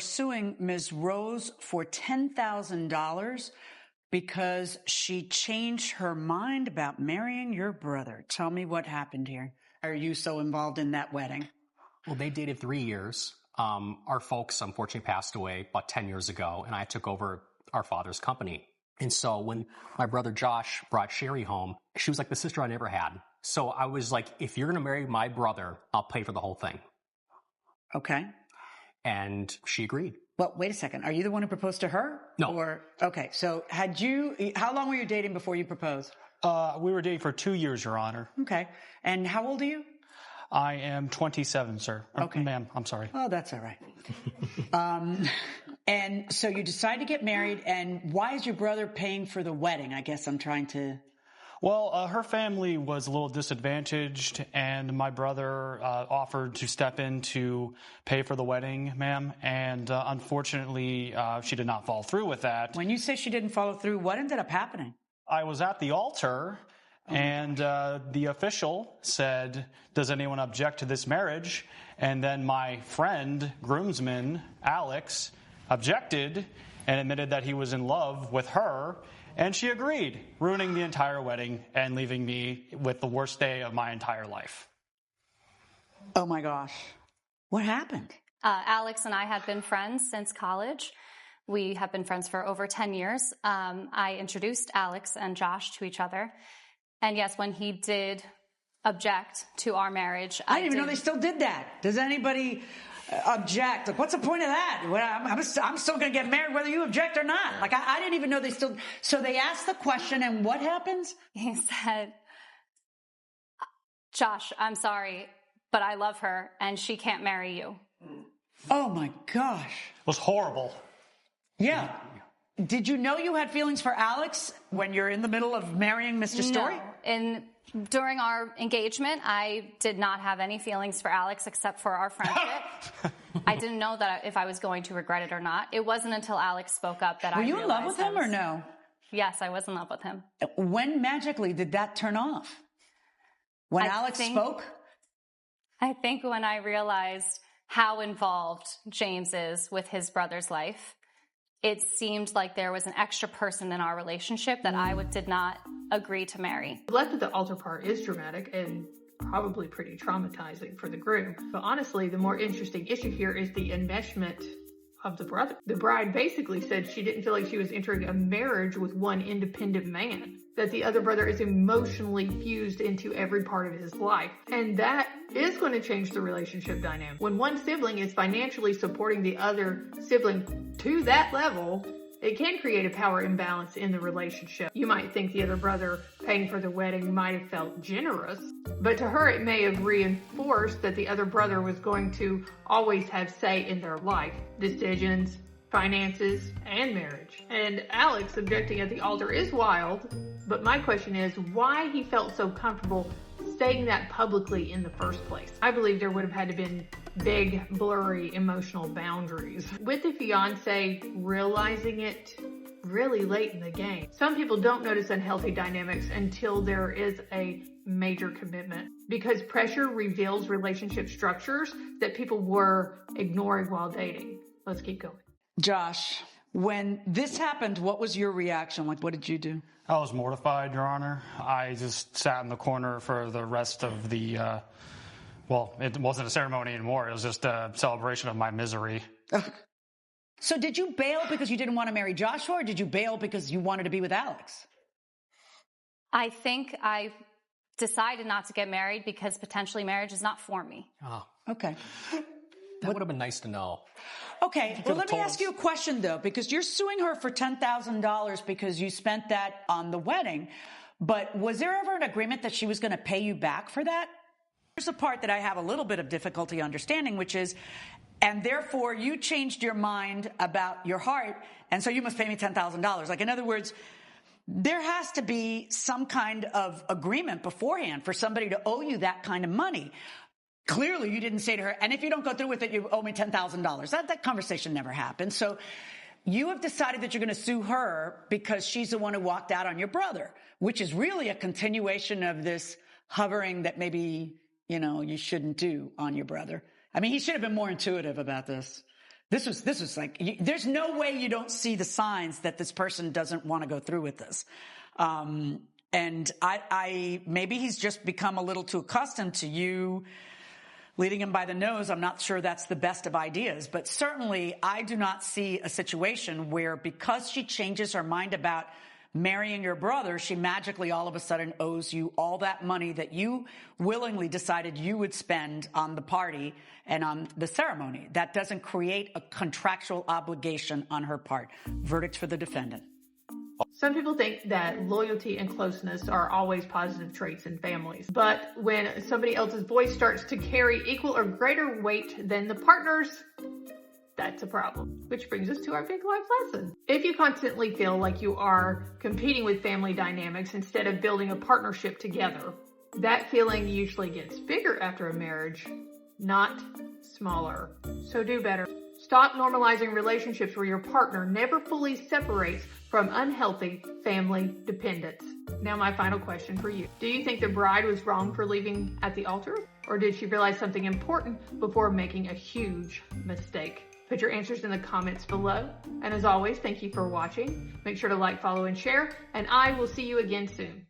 Suing Ms. Rose for $10,000 because she changed her mind about marrying your brother. Tell me what happened here. Are you so involved in that wedding? Well, they dated 3 years. Our folks unfortunately passed away about 10 years ago, and I took over our father's company. And so when my brother Josh brought Sherry home, she was like the sister I never had. So I was like, if you're going to marry my brother, I'll pay for the whole thing. Okay. And she agreed. Well, wait a second. Are you the one who proposed to her? No. Okay. So how long were you dating before you proposed? We were dating for 2 years, Your Honor. Okay. And how old are you? I am 27, sir. Okay. Ma'am, I'm sorry. Oh, that's all right. And so you decide to get married, and why is your brother paying for the wedding? I guess I'm trying to... Well, her family was a little disadvantaged, and my brother offered to step in to pay for the wedding, ma'am, and unfortunately, she did not follow through with that. When you say she didn't follow through, what ended up happening? I was at the altar, and the official said, "Does anyone object to this marriage?" And then my friend, groomsman, Alex, objected and admitted that he was in love with her, and she agreed, ruining the entire wedding and leaving me with the worst day of my entire life. Oh, my gosh. What happened? Alex and I had been friends since college. We have been friends for over 10 years. I introduced Alex and Josh to each other. And yes, when he did object to our marriage, I didn't even know they still did that. Does anybody object? Like, what's the point of that? Well, I'm still going to get married whether you object or not. Like, I didn't even know they still... So they asked the question, and what happens? He said, "Josh, I'm sorry, but I love her, and she can't marry you." Oh, my gosh. It was horrible. Yeah. Did you know you had feelings for Alex when you're in the middle of marrying Mr. Story? No. During our engagement, I did not have any feelings for Alex except for our friendship. I didn't know that if I was going to regret it or not. It wasn't until Alex spoke up that I realized. Were you in love with him or no? Yes, I was in love with him. When magically did that turn off? When Alex spoke? I think when I realized how involved James is with his brother's life, it seemed like there was an extra person in our relationship that I did not agree to marry. The left of the altar part is dramatic and probably pretty traumatizing for the groom. But honestly, the more interesting issue here is the enmeshment of the brother. The bride basically said she didn't feel like she was entering a marriage with one independent man, that the other brother is emotionally fused into every part of his life. And that is going to change the relationship dynamic. When one sibling is financially supporting the other sibling to that level, it can create a power imbalance in the relationship. You might think the other brother paying for the wedding might have felt generous, but to her it may have reinforced that the other brother was going to always have say in their life, decisions, finances, and marriage. And Alex objecting at the altar is wild, but my question is why he felt so comfortable saying that publicly in the first place. I believe there would have had to been big, blurry emotional boundaries. With the fiance realizing it really late in the game. Some people don't notice unhealthy dynamics until there is a major commitment, because pressure reveals relationship structures that people were ignoring while dating. Let's keep going. Josh, when this happened, what was your reaction? Like, what did you do? I was mortified, Your Honor. I just sat in the corner for the rest of the, well, it wasn't a ceremony anymore. It was just a celebration of my misery. So did you bail because you didn't want to marry Joshua, or did you bail because you wanted to be with Alex? I think I decided not to get married because potentially marriage is not for me. Oh, okay. That would have been nice to know. Okay, well, let me ask you a question, though, because you're suing her for $10,000 because you spent that on the wedding. But was there ever an agreement that she was going to pay you back for that? Here's the part that I have a little bit of difficulty understanding, which is, and therefore you changed your mind about your heart, and so you must pay me $10,000. Like, in other words, there has to be some kind of agreement beforehand for somebody to owe you that kind of money. Clearly, you didn't say to her, and if you don't go through with it, you owe me $10,000. That conversation never happened. So you have decided that you're going to sue her because she's the one who walked out on your brother, which is really a continuation of this hovering that maybe, you shouldn't do on your brother. I mean, he should have been more intuitive about this. This was like, there's no way you don't see the signs that this person doesn't want to go through with this. And I maybe he's just become a little too accustomed to you leading him by the nose. I'm not sure that's the best of ideas, but certainly I do not see a situation where because she changes her mind about marrying your brother, she magically all of a sudden owes you all that money that you willingly decided you would spend on the party and on the ceremony. That doesn't create a contractual obligation on her part. Verdict for the defendant. Some people think that loyalty and closeness are always positive traits in families. But when somebody else's voice starts to carry equal or greater weight than the partner's, that's a problem. Which brings us to our big life lesson. If you constantly feel like you are competing with family dynamics instead of building a partnership together, that feeling usually gets bigger after a marriage, not smaller. So do better. Stop normalizing relationships where your partner never fully separates from unhealthy family dependence. Now, my final question for you. Do you think the bride was wrong for leaving at the altar? Or did she realize something important before making a huge mistake? Put your answers in the comments below. And as always, thank you for watching. Make sure to like, follow, and share. And I will see you again soon.